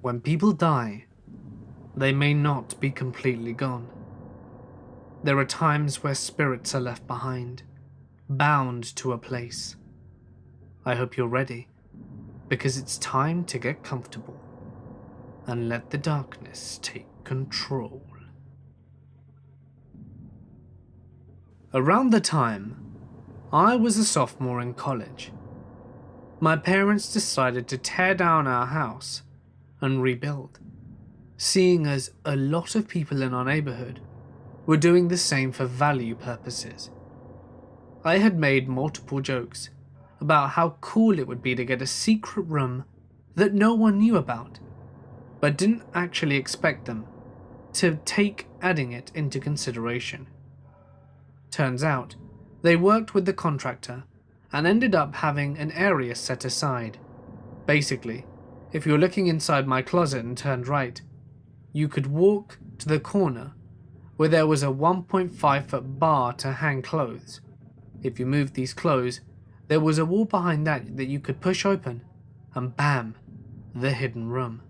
When people die, they may not be completely gone. There are times where spirits are left behind, bound to a place. I hope you're ready, because it's time to get comfortable and let the darkness take control. Around the time I was a sophomore in college, my parents decided to tear down our house and rebuild, seeing as a lot of people in our neighborhood were doing the same for value purposes. I had made multiple jokes about how cool it would be to get a secret room that no one knew about, but didn't actually expect them to take adding it into consideration. Turns out, they worked with the contractor and ended up having an area set aside. Basically, if you're looking inside my closet and turned right, you could walk to the corner where there was a 1.5-foot bar to hang clothes. If you moved these clothes, there was a wall behind that you could push open, and bam, the hidden room,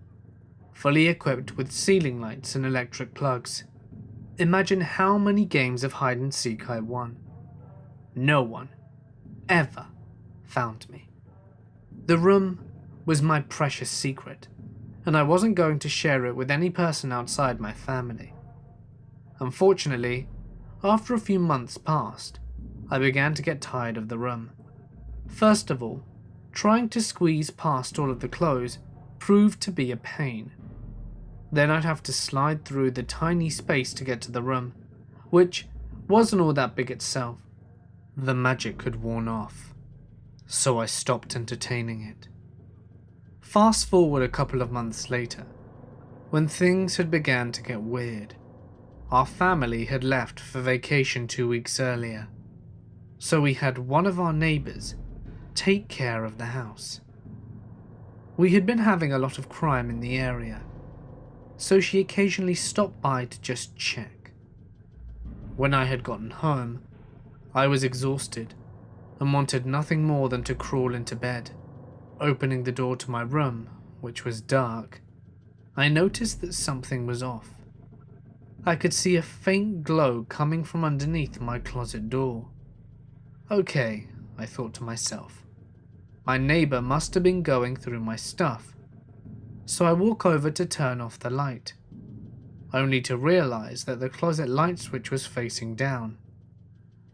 fully equipped with ceiling lights and electric plugs. Imagine how many games of hide and seek I won. No one ever found me. The room was my precious secret, and I wasn't going to share it with any person outside my family. Unfortunately, after a few months passed, I began to get tired of the room. First of all, trying to squeeze past all of the clothes proved to be a pain. Then I'd have to slide through the tiny space to get to the room, which wasn't all that big itself. The magic had worn off, so I stopped entertaining it. Fast forward a couple of months later, when things had begun to get weird. Our family had left for vacation 2 weeks earlier, so we had one of our neighbors take care of the house. We had been having a lot of crime in the area, so she occasionally stopped by to just check. When I had gotten home, I was exhausted and wanted nothing more than to crawl into bed. Opening the door to my room, which was dark, I noticed that something was off. I could see a faint glow coming from underneath my closet door. Okay, I thought to myself. My neighbor must have been going through my stuff, so I walk over to turn off the light, only to realize that the closet light switch was facing down.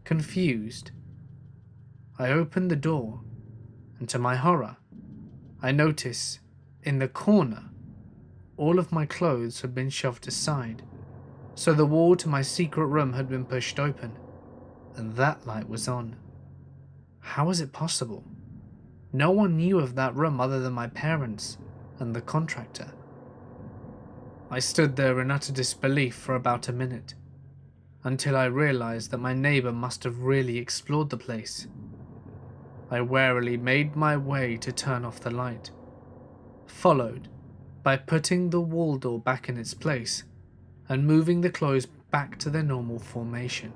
Confused, I opened the door, and to my horror, I notice in the corner all of my clothes had been shoved aside, so the wall to my secret room had been pushed open, and that light was on. How was it possible? No one knew of that room other than my parents and the contractor. I stood there in utter disbelief for about a minute, until I realized that my neighbor must have really explored the place. I warily made my way to turn off the light, followed by putting the wall door back in its place and moving the clothes back to their normal formation.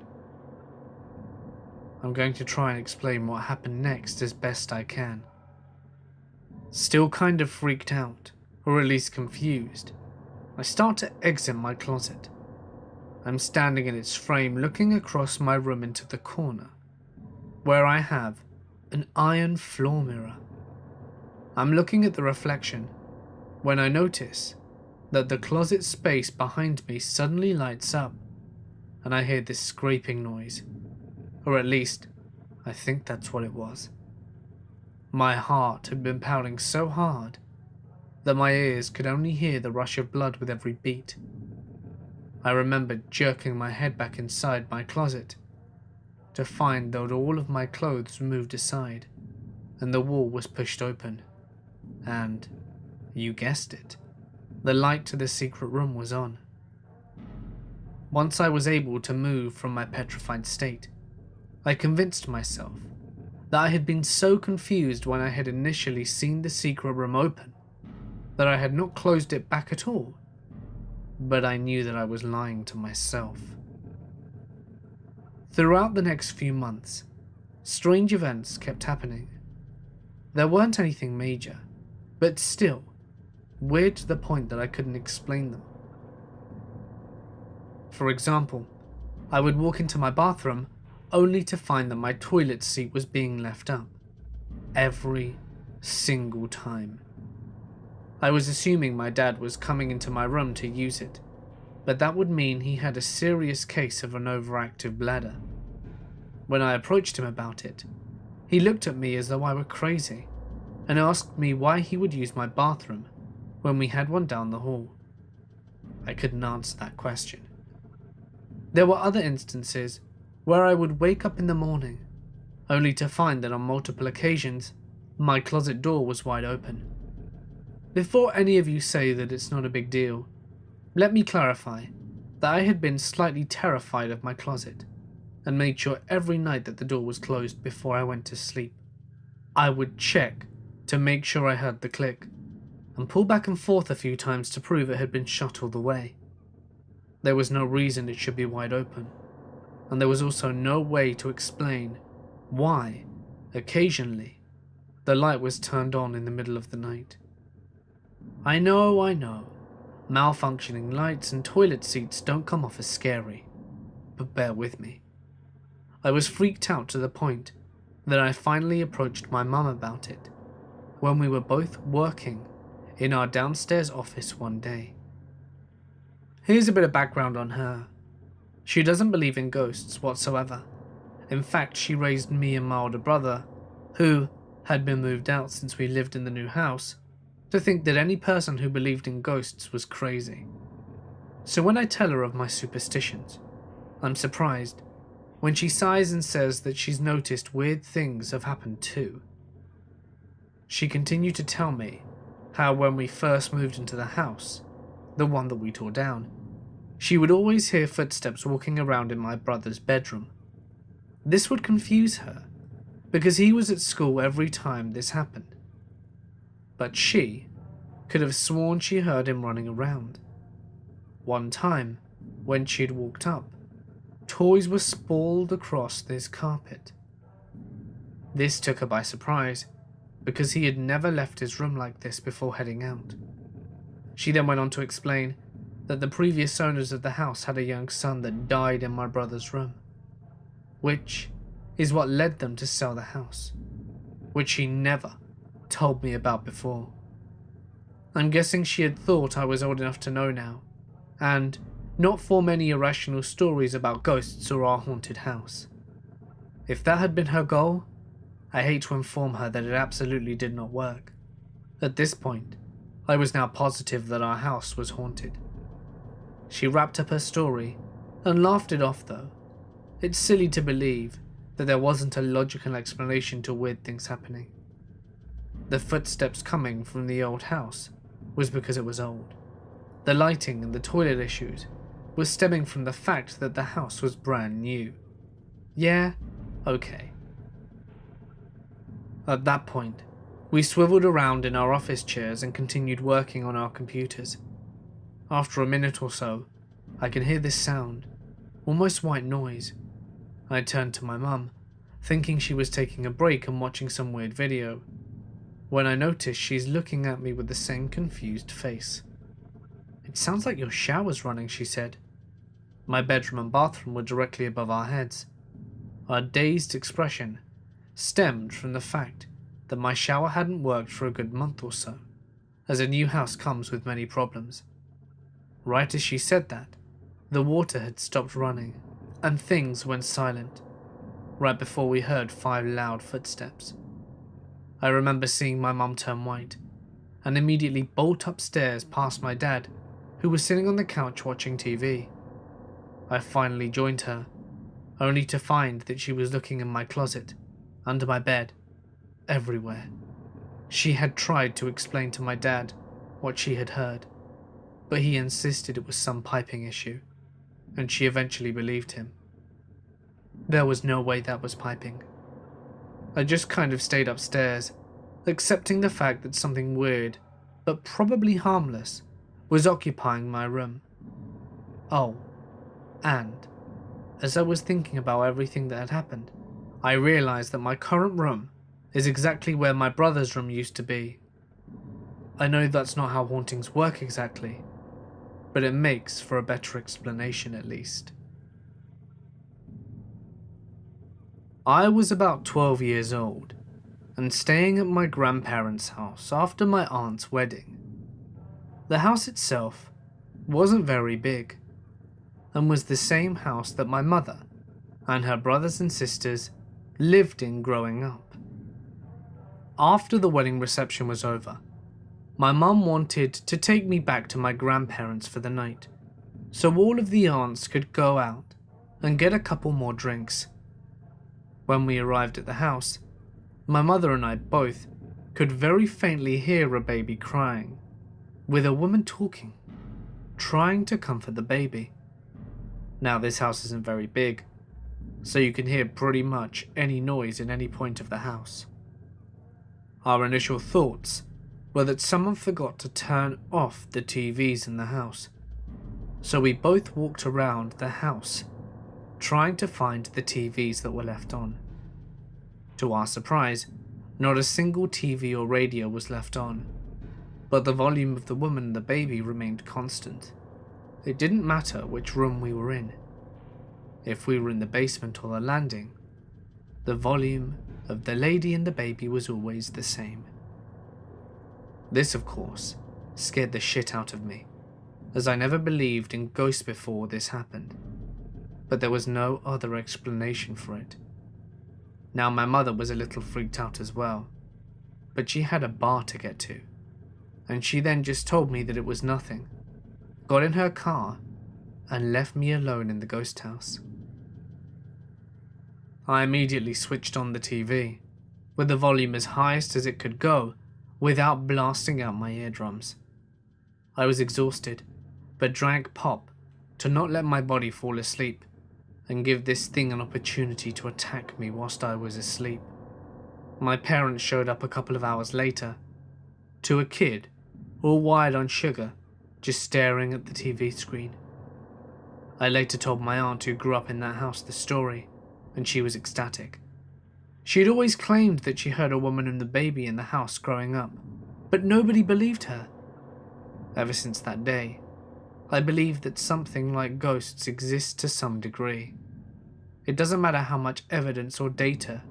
I'm going to try and explain what happened next as best I can. Still kind of freaked out, or at least confused, I start to exit my closet. I'm standing in its frame looking across my room into the corner, where I have an iron floor mirror. I'm looking at the reflection when I notice that the closet space behind me suddenly lights up, and I hear this scraping noise, or at least I think that's what it was. My heart had been pounding so hard that my ears could only hear the rush of blood with every beat. I remember jerking my head back inside my closet to find that all of my clothes were moved aside and the wall was pushed open, and, you guessed it, the light to the secret room was on. Once I was able to move from my petrified state, I convinced myself that I had been so confused when I had initially seen the secret room open that I had not closed it back at all, but I knew that I was lying to myself. Throughout the next few months, strange events kept happening. There weren't anything major, but still, weird to the point that I couldn't explain them. For example, I would walk into my bathroom only to find that my toilet seat was being left up. Every single time. I was assuming my dad was coming into my room to use it, but that would mean he had a serious case of an overactive bladder. When I approached him about it, he looked at me as though I were crazy and asked me why he would use my bathroom when we had one down the hall. I couldn't answer that question. There were other instances where I would wake up in the morning only to find that on multiple occasions my closet door was wide open. Before any of you say that it's not a big deal, let me clarify that I had been slightly terrified of my closet and made sure every night that the door was closed before I went to sleep. I would check to make sure I heard the click and pull back and forth a few times to prove it had been shut all the way. There was no reason it should be wide open, and there was also no way to explain why, occasionally, the light was turned on in the middle of the night. I know, malfunctioning lights and toilet seats don't come off as scary, but bear with me. I was freaked out to the point that I finally approached my mum about it when we were both working in our downstairs office one day. Here's a bit of background on her. She doesn't believe in ghosts whatsoever. In fact, she raised me and my older brother, who had been moved out since we lived in the new house, to think that any person who believed in ghosts was crazy. So when I tell her of my superstitions, I'm surprised when she sighs and says that she's noticed weird things have happened too. She continued to tell me how when we first moved into the house, the one that we tore down, she would always hear footsteps walking around in my brother's bedroom. This would confuse her, because he was at school every time this happened. But she could have sworn she heard him running around. One time, when she had walked up, toys were sprawled across this carpet. This took her by surprise, because he had never left his room like this before heading out. She then went on to explain that the previous owners of the house had a young son that died in my brother's room, which is what led them to sell the house, which she never told me about before. I'm guessing she had thought I was old enough to know now, and not form any irrational stories about ghosts or our haunted house. If that had been her goal, I hate to inform her that it absolutely did not work. At this point, I was now positive that our house was haunted. She wrapped up her story and laughed it off though. It's silly to believe that there wasn't a logical explanation to weird things happening. The footsteps coming from the old house was because it was old. The lighting and the toilet issues was stemming from the fact that the house was brand new. Yeah, okay. At that point, we swiveled around in our office chairs and continued working on our computers. After a minute or so, I can hear this sound, almost white noise. I turned to my mum, thinking she was taking a break and watching some weird video, when I notice she's looking at me with the same confused face. "It sounds like your shower's running," she said. My bedroom and bathroom were directly above our heads. Our dazed expression stemmed from the fact that my shower hadn't worked for a good month or so, as a new house comes with many problems. Right as she said that, the water had stopped running, and things went silent, right before we heard 5 loud footsteps. I remember seeing my mum turn white, and immediately bolt upstairs past my dad, who was sitting on the couch watching TV. I finally joined her, only to find that she was looking in my closet, under my bed, everywhere. She had tried to explain to my dad what she had heard, but he insisted it was some piping issue, and she eventually believed him. There was no way that was piping. I just kind of stayed upstairs, accepting the fact that something weird, but probably harmless, was occupying my room. Oh, and as I was thinking about everything that had happened, I realized that my current room is exactly where my brother's room used to be. I know that's not how hauntings work exactly, but it makes for a better explanation at least. I was about 12 years old and staying at my grandparents' house after my aunt's wedding. The house itself wasn't very big and was the same house that my mother and her brothers and sisters lived in growing up. After the wedding reception was over, my mum wanted to take me back to my grandparents for the night, so all of the aunts could go out and get a couple more drinks. When we arrived at the house, my mother and I both could very faintly hear a baby crying, with a woman talking, trying to comfort the baby. Now this house isn't very big, so you can hear pretty much any noise in any point of the house. Our initial thoughts were that someone forgot to turn off the TVs in the house, so we both walked around the house trying to find the TVs that were left on. To our surprise, not a single TV or radio was left on, but the volume of the woman and the baby remained constant. It didn't matter which room we were in. If we were in the basement or the landing, the volume of the lady and the baby was always the same. This, of course, scared the shit out of me, as I never believed in ghosts before this happened, but there was no other explanation for it. Now my mother was a little freaked out as well, but she had a bar to get to, and she then just told me that it was nothing, got in her car, and left me alone in the ghost house. I immediately switched on the TV, with the volume as highest as it could go, without blasting out my eardrums. I was exhausted, but drank pop to not let my body fall asleep and give this thing an opportunity to attack me whilst I was asleep. My parents showed up a couple of hours later, to a kid, all wired on sugar, just staring at the TV screen. I later told my aunt who grew up in that house the story, and she was ecstatic. She had always claimed that she heard a woman and the baby in the house growing up, but nobody believed her. Ever since that day, I believe that something like ghosts exists to some degree. It doesn't matter how much evidence or data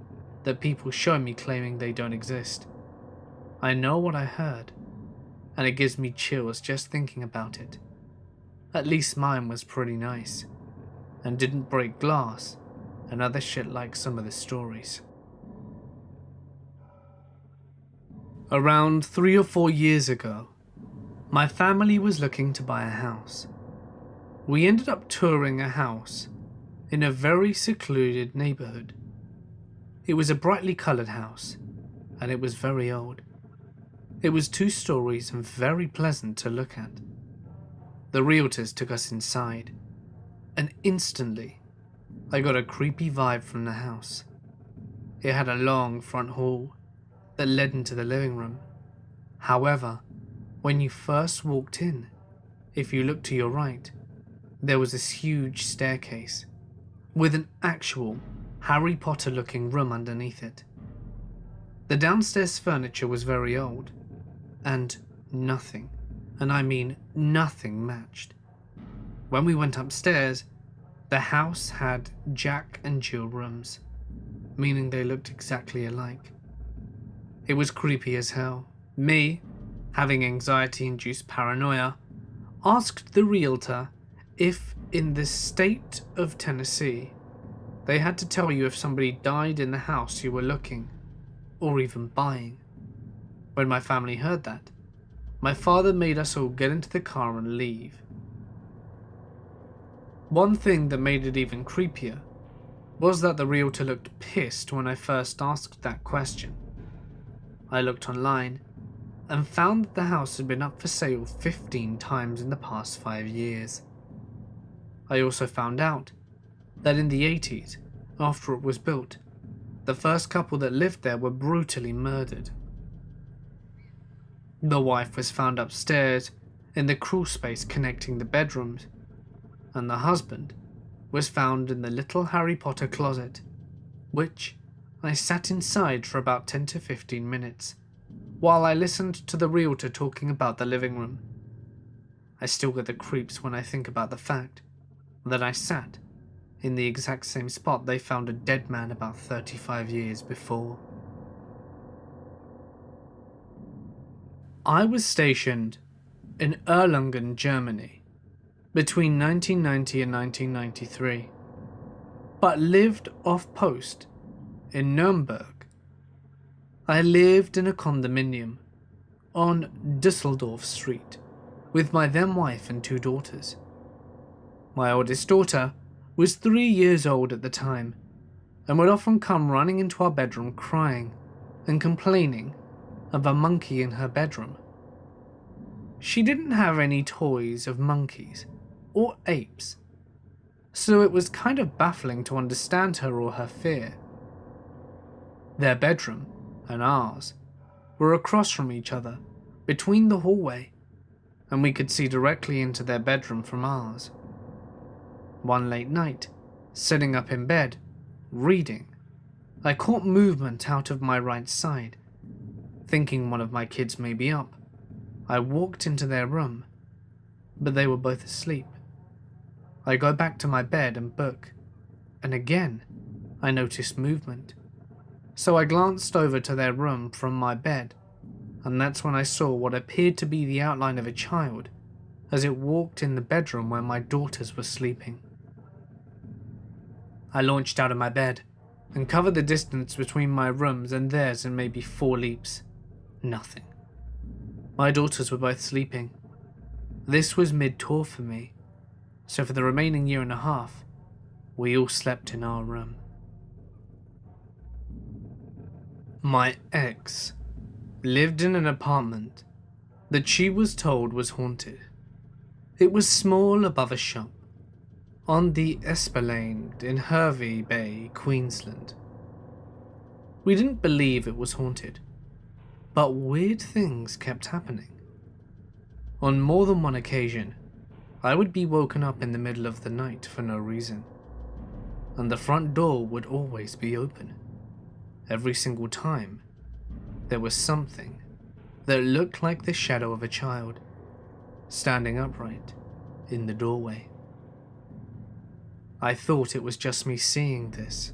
that people show me claiming they don't exist. I know what I heard, and it gives me chills just thinking about it. At least mine was pretty nice, and didn't break glass and other shit like some of the stories. Around 3 or 4 years ago, my family was looking to buy a house. We ended up touring a house in a very secluded neighborhood. It was a brightly colored house, and it was very old. It was 2 stories and very pleasant to look at. The realtors took us inside, and instantly I got a creepy vibe from the house. It had a long front hall that led into the living room. However, when you first walked in, if you looked to your right, there was this huge staircase with an actual Harry Potter looking room underneath it. The downstairs furniture was very old, and nothing, and I mean nothing, matched. When we went upstairs, the house had Jack and Jill rooms, meaning they looked exactly alike. It was creepy as hell. Me, having anxiety-induced paranoia, asked the realtor if in the state of Tennessee they had to tell you if somebody died in the house you were looking or even buying. When my family heard that, my father made us all get into the car and leave. One thing that made it even creepier was that the realtor looked pissed when I first asked that question. I looked online and found that the house had been up for sale 15 times in the past 5 years. I also found out that in the 80s, after it was built, the first couple that lived there were brutally murdered. The wife was found upstairs in the crawl space connecting the bedrooms, and the husband was found in the little Harry Potter closet, which I sat inside for about 10 to 15 minutes, while I listened to the realtor talking about the living room. I still get the creeps when I think about the fact that I sat in the exact same spot they found a dead man about 35 years before. I was stationed in Erlangen, Germany, between 1990 and 1993, but lived off post in Nuremberg. I lived in a condominium on Düsseldorf Street with my then wife and 2 daughters. My oldest daughter was 3 years old at the time and would often come running into our bedroom crying and complaining of a monkey in her bedroom. She didn't have any toys of monkeys or apes, so it was kind of baffling to understand her or her fear. Their bedroom and ours were across from each other between the hallway, and we could see directly into their bedroom from ours. One late night, sitting up in bed, reading, I caught movement out of my right side. Thinking one of my kids may be up, I walked into their room, but they were both asleep. I go back to my bed and book, and again, I noticed movement. So I glanced over to their room from my bed, and that's when I saw what appeared to be the outline of a child as it walked in the bedroom where my daughters were sleeping. I launched out of my bed and covered the distance between my rooms and theirs in maybe 4 leaps. Nothing. My daughters were both sleeping. This was mid-tour for me, so for the remaining year and a half, we all slept in our room. My ex lived in an apartment that she was told was haunted. It was small above a shop on the Esplanade in Hervey Bay, Queensland. We didn't believe it was haunted, but weird things kept happening. On more than one occasion, I would be woken up in the middle of the night for no reason, and the front door would always be open. Every single time, there was something that looked like the shadow of a child standing upright in the doorway. I thought it was just me seeing this,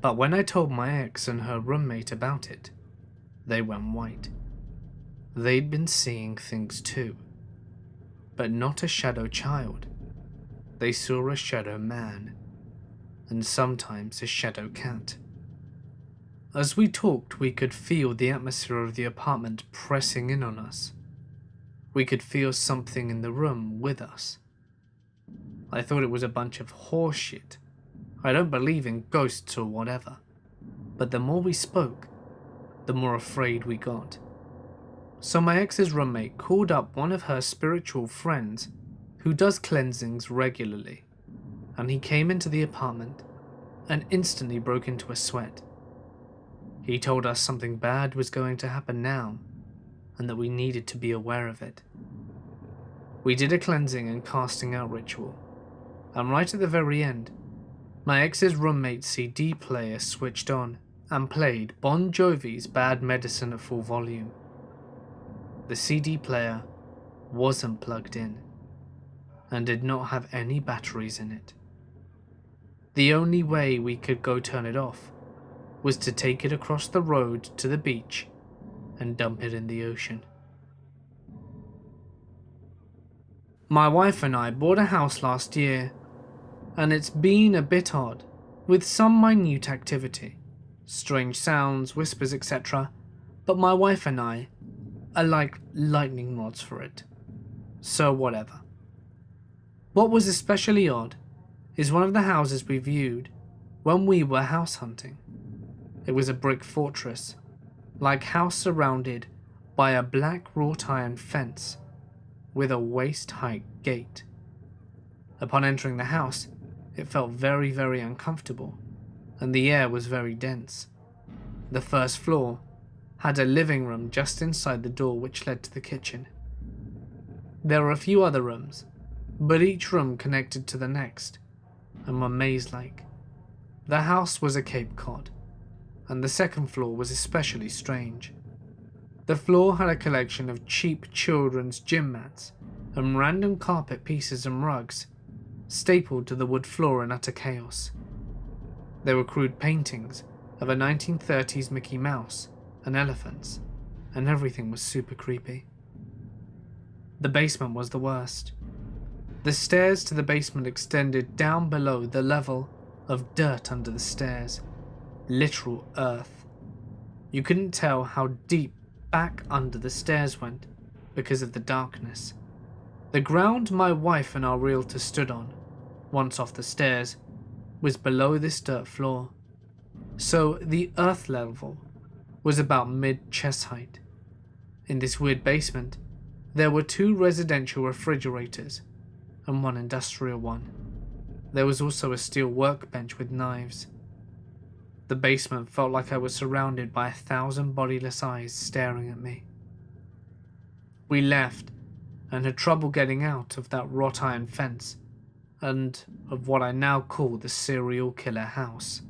but when I told my ex and her roommate about it, they went white. They'd been seeing things too, but not a shadow child. They saw a shadow man, and sometimes a shadow cat. As we talked, we could feel the atmosphere of the apartment pressing in on us. We could feel something in the room with us. I thought it was a bunch of horse shit. I don't believe in ghosts or whatever, but the more we spoke, the more afraid we got. So my ex's roommate called up one of her spiritual friends who does cleansings regularly, and he came into the apartment and instantly broke into a sweat. He told us something bad was going to happen now, and that we needed to be aware of it. We did a cleansing and casting out ritual, and right at the very end, my ex's roommate's CD player switched on and played Bon Jovi's Bad Medicine at full volume. The CD player wasn't plugged in, and did not have any batteries in it. The only way we could go turn it off was to take it across the road to the beach and dump it in the ocean. My wife and I bought a house last year, and it's been a bit odd, with some minute activity, strange sounds, whispers, etc., but my wife and I are like lightning rods for it, so whatever. What was especially odd is one of the houses we viewed when we were house hunting. It was a brick fortress, like house surrounded by a black wrought iron fence with a waist-height gate. Upon entering the house, it felt very, very uncomfortable, and the air was very dense. The first floor had a living room just inside the door which led to the kitchen. There were a few other rooms, but each room connected to the next, and were maze-like. The house was a Cape Cod, and the second floor was especially strange. The floor had a collection of cheap children's gym mats and random carpet pieces and rugs, stapled to the wood floor in utter chaos. There were crude paintings of a 1930s Mickey Mouse and elephants, and everything was super creepy. The basement was the worst. The stairs to the basement extended down below the level of dirt under the stairs, literal earth. You couldn't tell how deep back under the stairs went because of the darkness. The ground my wife and our realtor stood on, once off the stairs, was below this dirt floor, so the earth level was about mid-chest height. In this weird basement, there were 2 residential refrigerators and 1 industrial one. There was also a steel workbench with knives. The basement felt like I was surrounded by 1,000 bodiless eyes staring at me. We left and had trouble getting out of that wrought iron fence and of what I now call the serial killer house.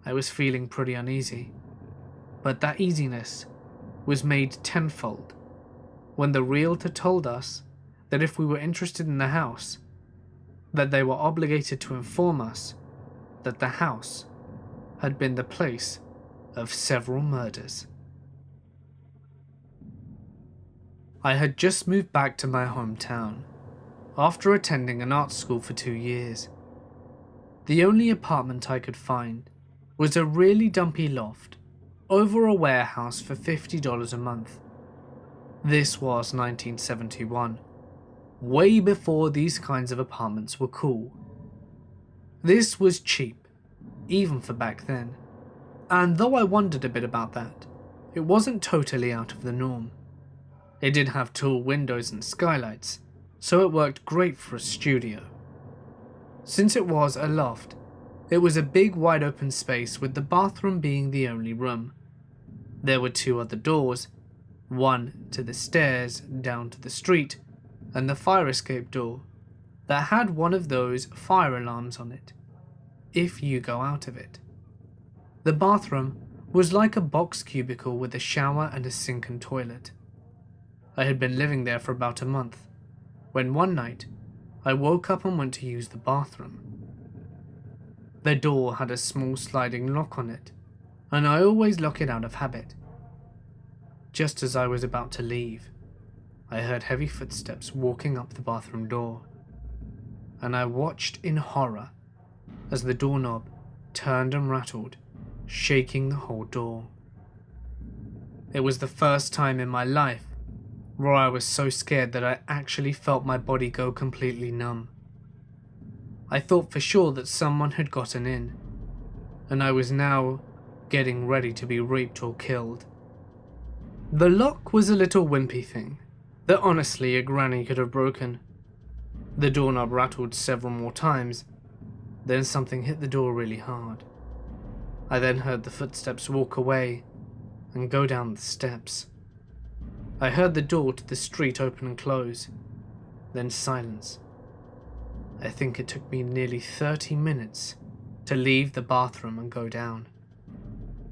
I was feeling pretty uneasy, but that easiness was made tenfold when the realtor told us that if we were interested in the house, that they were obligated to inform us that the house had been the place of several murders. I had just moved back to my hometown after attending an art school for 2 years. The only apartment I could find was a really dumpy loft over a warehouse for $50 a month. This was 1971, way before these kinds of apartments were cool. This was cheap, even for back then, and though I wondered a bit about that, it wasn't totally out of the norm. It did have tall windows and skylights, so it worked great for a studio. Since it was a loft, it was a big wide open space with the bathroom being the only room. There were 2 other doors, one to the stairs down to the street, and the fire escape door that had one of those fire alarms on it, if you go out of it. The bathroom was like a box cubicle with a shower and a sink and toilet. I had been living there for about a month, when one night I woke up and went to use the bathroom. The door had a small sliding lock on it, and I always lock it out of habit. Just as I was about to leave, I heard heavy footsteps walking up the bathroom door, and I watched in horror as the doorknob turned and rattled, shaking the whole door. It was the first time in my life where I was so scared that I actually felt my body go completely numb. I thought for sure that someone had gotten in, and I was now getting ready to be raped or killed. The lock was a little wimpy thing that honestly a granny could have broken. The doorknob rattled several more times, then something hit the door really hard. I then heard the footsteps walk away and go down the steps. I heard the door to the street open and close, then silence. I think it took me nearly 30 minutes to leave the bathroom and go down.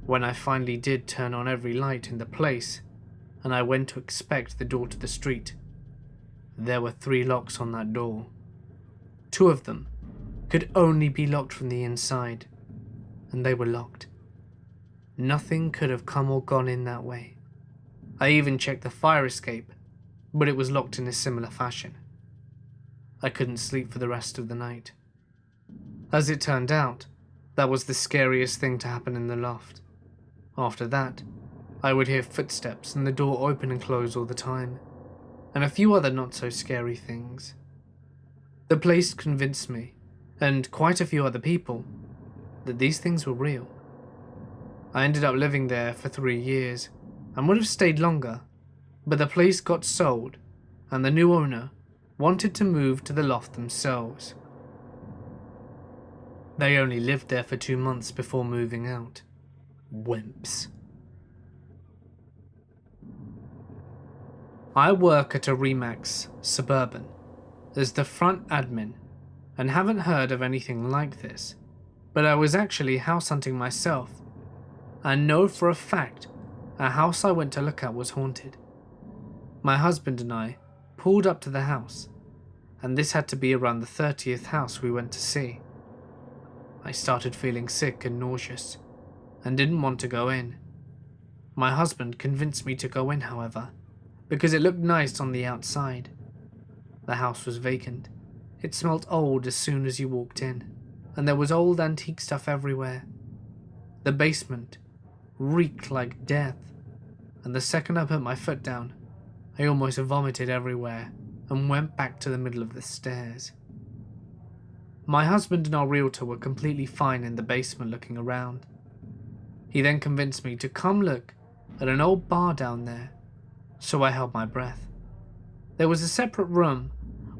When I finally did turn on every light in the place, and I went to inspect the door to the street, there were 3 locks on that door. 2 of them could only be locked from the inside, and they were locked. Nothing could have come or gone in that way. I even checked the fire escape, but it was locked in a similar fashion. I couldn't sleep for the rest of the night. As it turned out, that was the scariest thing to happen in the loft. After that, I would hear footsteps and the door open and close all the time, and a few other not so scary things. The place convinced me, and quite a few other people, that these things were real. I ended up living there for 3 years, and would have stayed longer, but the place got sold, and the new owner wanted to move to the loft themselves. They only lived there for 2 months before moving out. Wimps. I work at a Remax Suburban as the front admin, and haven't heard of anything like this, but I was actually house hunting myself, and know for a fact a house I went to look at was haunted. My husband and I pulled up to the house, and this had to be around the 30th house we went to see. I started feeling sick and nauseous, and didn't want to go in. My husband convinced me to go in, however, because it looked nice on the outside. The house was vacant. It smelt old as soon as you walked in, and there was old antique stuff everywhere. The basement reeked like death, and the second I put my foot down, I almost vomited everywhere and went back to the middle of the stairs. My husband and our realtor were completely fine in the basement looking around. He then convinced me to come look at an old bar down there, so I held my breath. There was a separate room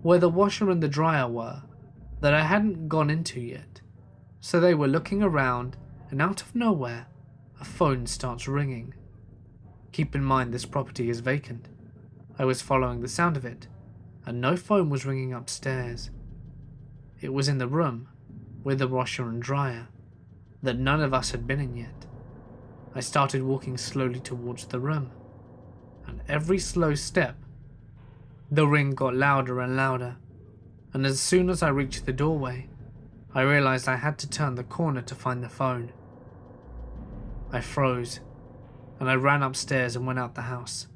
where the washer and the dryer were that I hadn't gone into yet, so they were looking around, and out of nowhere, a phone starts ringing. Keep in mind this property is vacant. I was following the sound of it, and no phone was ringing upstairs. It was in the room with the washer and dryer that none of us had been in yet. I started walking slowly towards the room, and every slow step, the ring got louder and louder, and as soon as I reached the doorway, I realized I had to turn the corner to find the phone. I froze, and I ran upstairs and went out the house.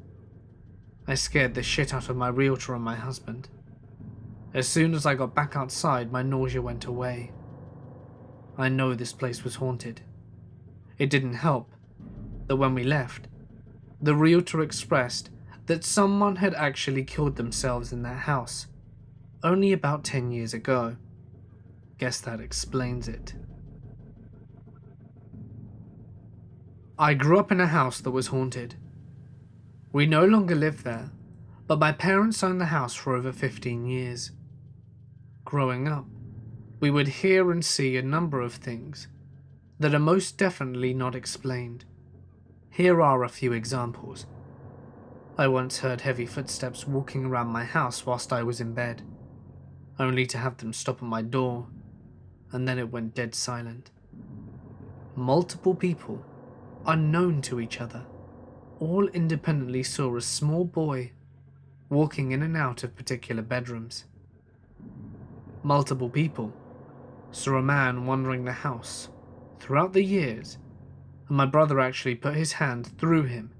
I scared the shit out of my realtor and my husband. As soon as I got back outside, my nausea went away. I know this place was haunted. It didn't help that when we left, the realtor expressed that someone had actually killed themselves in that house only about 10 years ago. Guess that explains it. I grew up in a house that was haunted. We no longer live there, but my parents owned the house for over 15 years. Growing up, we would hear and see a number of things that are most definitely not explained. Here are a few examples. I once heard heavy footsteps walking around my house whilst I was in bed, only to have them stop at my door, and then it went dead silent. Multiple people, unknown to each other, all independently saw a small boy walking in and out of particular bedrooms. Multiple people saw a man wandering the house throughout the years, and my brother actually put his hand through him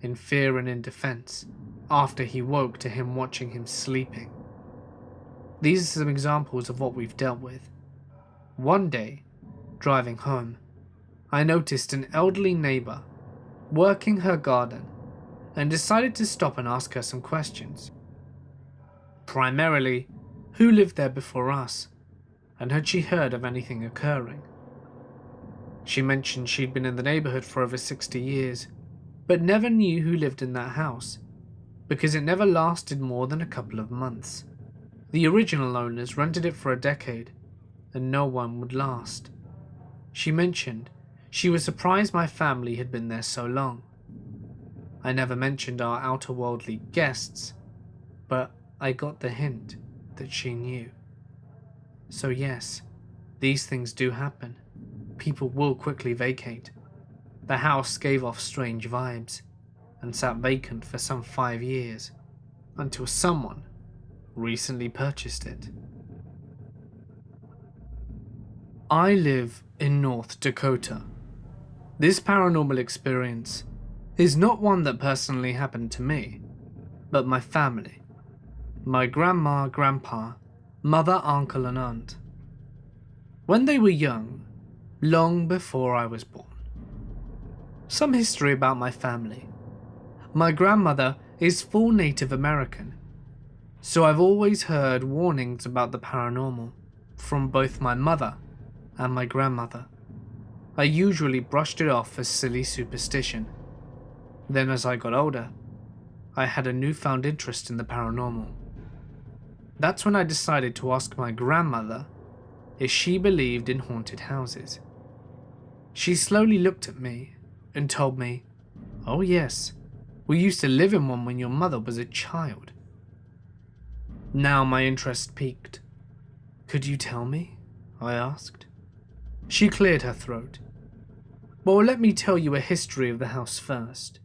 in fear and in defense after he woke to him watching him sleeping. These are some examples of what we've dealt with. One day, driving home, I noticed an elderly neighbor working her garden and decided to stop and ask her some questions. Primarily, who lived there before us, and had she heard of anything occurring? She mentioned she'd been in the neighborhood for over 60 years, but never knew who lived in that house, because it never lasted more than a couple of months. The original owners rented it for a decade, and no one would last. She mentioned she was surprised my family had been there so long. I never mentioned our outer-worldly guests, but I got the hint that she knew. So yes, these things do happen. People will quickly vacate. The house gave off strange vibes, and sat vacant for some 5 years, until someone recently purchased it. I live in North Dakota. This paranormal experience is not one that personally happened to me, but my family. My grandma, grandpa, mother, uncle and aunt. When they were young, long before I was born. Some history about my family. My grandmother is full Native American, so I've always heard warnings about the paranormal from both my mother and my grandmother. I usually brushed it off as silly superstition. Then as I got older, I had a newfound interest in the paranormal. That's when I decided to ask my grandmother if she believed in haunted houses. She slowly looked at me and told me, "Oh yes, we used to live in one when your mother was a child." Now my interest piqued. "Could you tell me?" I asked. She cleared her throat. "Well, let me tell you a history of the house first.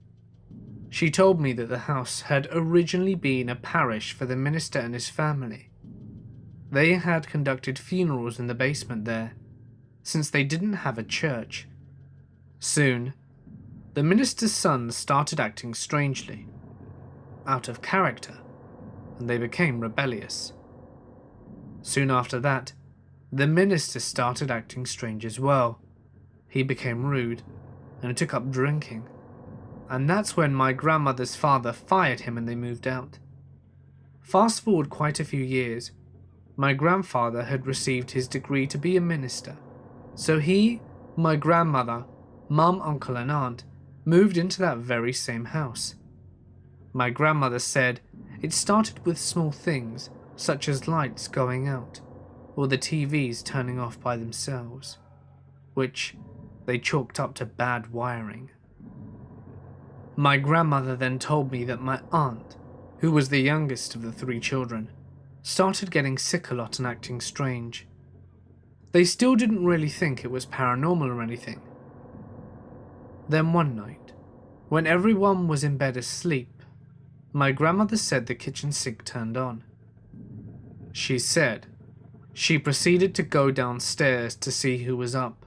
She told me that the house had originally been a parish for the minister and his family. They had conducted funerals in the basement there, since they didn't have a church. Soon, the minister's sons started acting strangely, out of character, and they became rebellious. Soon after that, the minister started acting strange as well. He became rude and took up drinking, and that's when my grandmother's father fired him and they moved out. Fast forward quite a few years, my grandfather had received his degree to be a minister, so he, my grandmother, mum, uncle and aunt moved into that very same house. My grandmother said it started with small things such as lights going out or the TVs turning off by themselves, which they chalked up to bad wiring. My grandmother then told me that my aunt, who was the youngest of the 3 children, started getting sick a lot and acting strange. They still didn't really think it was paranormal or anything. Then one night, when everyone was in bed asleep, my grandmother said the kitchen sink turned on. She said she proceeded to go downstairs to see who was up,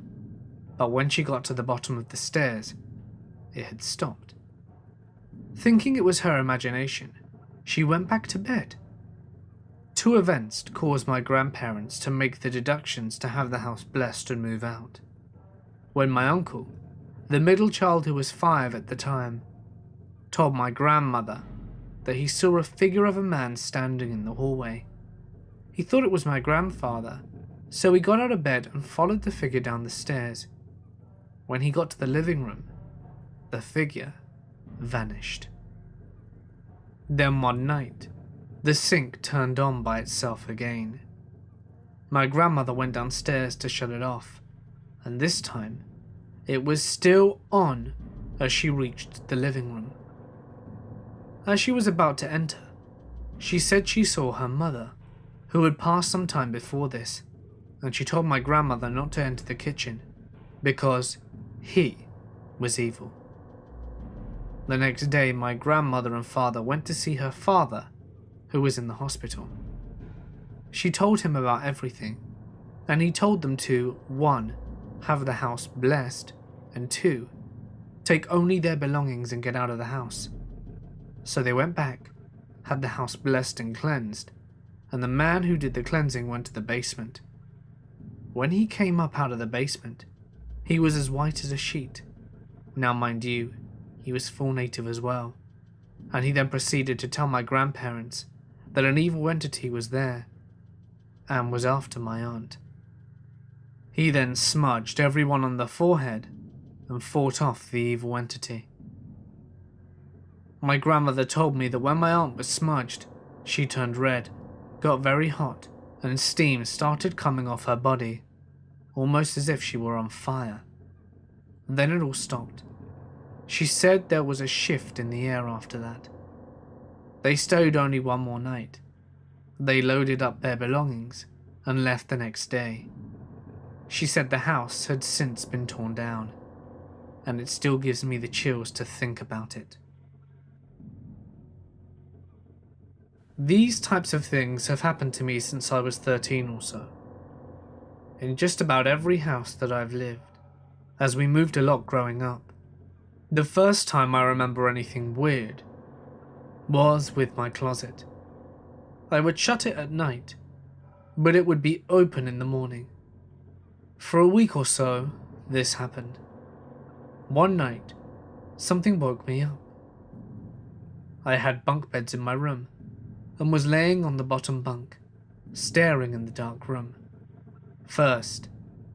but when she got to the bottom of the stairs, it had stopped. Thinking it was her imagination, she went back to bed. 2 events caused my grandparents to make the deductions to have the house blessed and move out. When my uncle, the middle child who was 5 at the time, told my grandmother that he saw a figure of a man standing in the hallway. He thought it was my grandfather, so he got out of bed and followed the figure down the stairs. When he got to the living room, the figure vanished. Then one night, the sink turned on by itself again. My grandmother went downstairs to shut it off, and this time, it was still on as she reached the living room. As she was about to enter, she said she saw her mother, who had passed some time before this, and she told my grandmother not to enter the kitchen because he was evil. The next day, my grandmother and father went to see her father, who was in the hospital. She told him about everything, and he told them to 1. Have the house blessed, and 2. Take only their belongings and get out of the house. So they went back, had the house blessed and cleansed, and the man who did the cleansing went to the basement. When he came up out of the basement, he was as white as a sheet. Now mind you, he was full native as well, and he then proceeded to tell my grandparents that an evil entity was there and was after my aunt. He then smudged everyone on the forehead and fought off the evil entity. My grandmother told me that when my aunt was smudged, she turned red, got very hot, and steam started coming off her body, almost as if she were on fire. Then it all stopped. She said there was a shift in the air after that. They stayed only one more night. They loaded up their belongings and left the next day. She said the house had since been torn down, and it still gives me the chills to think about it. These types of things have happened to me since I was 13 or so, in just about every house that I've lived, as we moved a lot growing up. The first time I remember anything weird was with my closet. I would shut it at night, but it would be open in the morning. For a week or so, this happened. One night, something woke me up. I had bunk beds in my room, and was laying on the bottom bunk, staring in the dark room. First,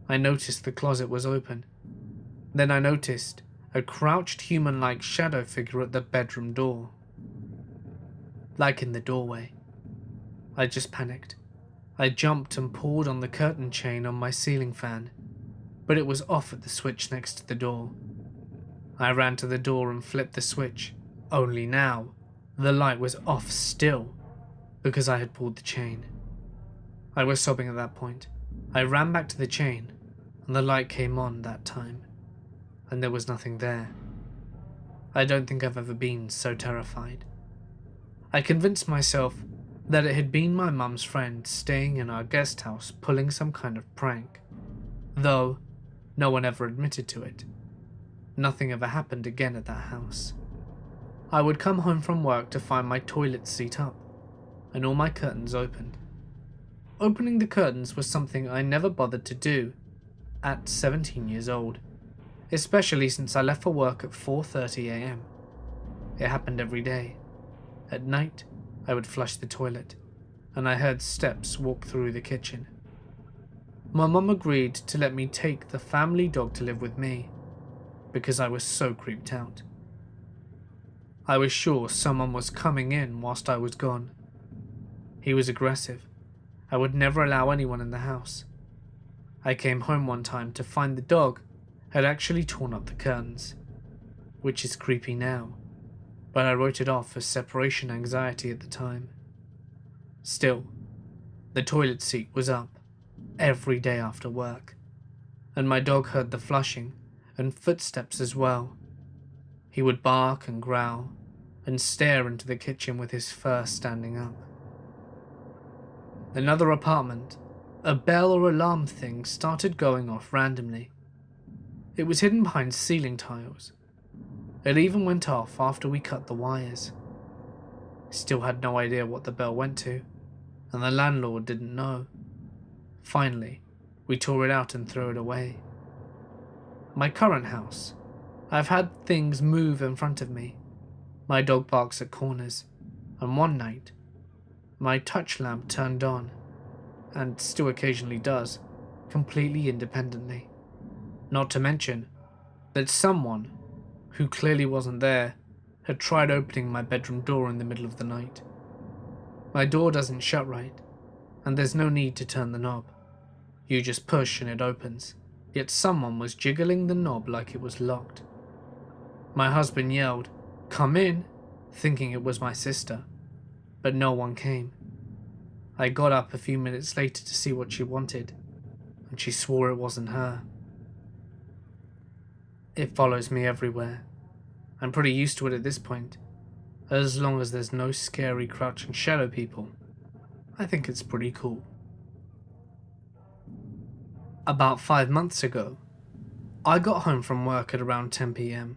I noticed the closet was open. Then I noticed a crouched human-like shadow figure at the bedroom door. Like in the doorway. I just panicked. I jumped and pulled on the curtain chain on my ceiling fan, but it was off at the switch next to the door. I ran to the door and flipped the switch, only now the light was off still because I had pulled the chain. I was sobbing at that point. I ran back to the chain and the light came on that time, and there was nothing there. I don't think I've ever been so terrified. I convinced myself that it had been my mum's friend staying in our guest house pulling some kind of prank, though no one ever admitted to it. Nothing ever happened again at that house. I would come home from work to find my toilet seat up and all my curtains opened. Opening the curtains was something I never bothered to do at 17 years old, especially since I left for work at 4:30 a.m. It happened every day. At night, I would flush the toilet, and I heard steps walk through the kitchen. My mum agreed to let me take the family dog to live with me, because I was so creeped out. I was sure someone was coming in whilst I was gone. He was aggressive. I would never allow anyone in the house. I came home one time to find the dog had actually torn up the curtains, which is creepy now, but I wrote it off as separation anxiety at the time. Still, the toilet seat was up every day after work, and my dog heard the flushing and footsteps as well. He would bark and growl and stare into the kitchen with his fur standing up. Another apartment, a bell or alarm thing started going off randomly. It was hidden behind ceiling tiles. It even went off after we cut the wires. Still had no idea what the bell went to, and the landlord didn't know. Finally, we tore it out and threw it away. My current house, I've had things move in front of me. My dog barks at corners, and one night, my touch lamp turned on, and still occasionally does, completely independently. Not to mention that someone, who clearly wasn't there, had tried opening my bedroom door in the middle of the night. My door doesn't shut right, and there's no need to turn the knob. You just push and it opens, yet someone was jiggling the knob like it was locked. My husband yelled, "Come in," thinking it was my sister, but no one came. I got up a few minutes later to see what she wanted, and she swore it wasn't her. It follows me everywhere. I'm pretty used to it at this point. As long as there's no scary crouching shadow people, I think it's pretty cool. About 5 months ago, I got home from work at around 10 p.m.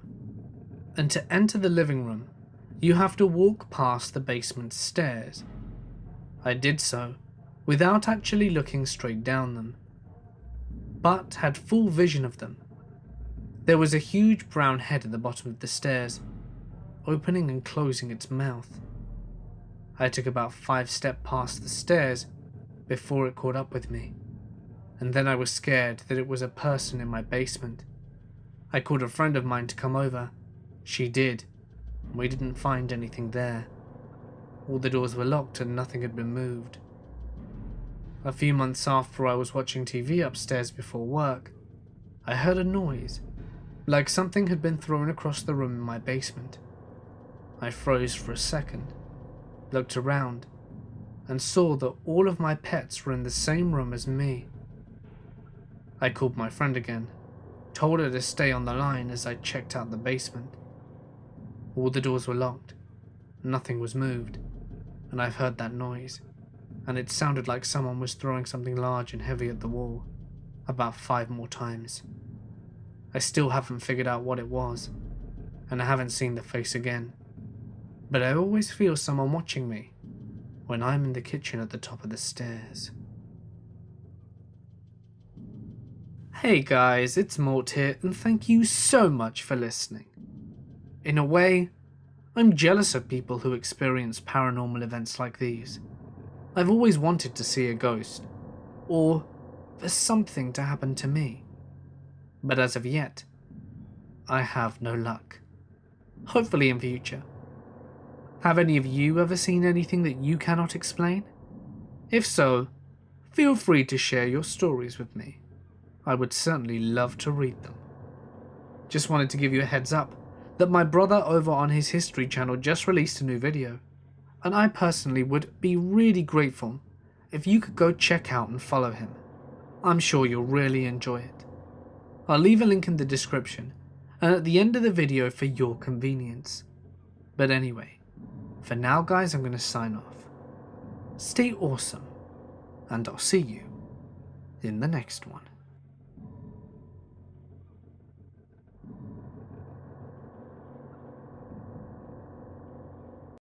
and to enter the living room, you have to walk past the basement stairs. I did so without actually looking straight down them, but had full vision of them. There was a huge brown head at the bottom of the stairs, opening and closing its mouth. I took about 5 steps past the stairs before it caught up with me, and then I was scared that it was a person in my basement. I called a friend of mine to come over. She did, and we didn't find anything there. All the doors were locked and nothing had been moved. A few months after I was watching TV upstairs before work, I heard a noise, like something had been thrown across the room in my basement. I froze for a second, looked around, and saw that all of my pets were in the same room as me. I called my friend again, told her to stay on the line as I checked out the basement. All the doors were locked, nothing was moved, and I've heard that noise, and it sounded like someone was throwing something large and heavy at the wall, about 5 more times. I still haven't figured out what it was, and I haven't seen the face again, but I always feel someone watching me when I'm in the kitchen at the top of the stairs. Hey guys, it's Mort here, and thank you so much for listening. In a way, I'm jealous of people who experience paranormal events like these. I've always wanted to see a ghost, or for something to happen to me. But as of yet, I have no luck. Hopefully in future. Have any of you ever seen anything that you cannot explain? If so, feel free to share your stories with me. I would certainly love to read them. Just wanted to give you a heads up that my brother over on his history channel just released a new video, and I personally would be really grateful if you could go check out and follow him. I'm sure you'll really enjoy it. I'll leave a link in the description, and at the end of the video for your convenience. But anyway, for now guys, I'm going to sign off. Stay awesome, and I'll see you in the next one.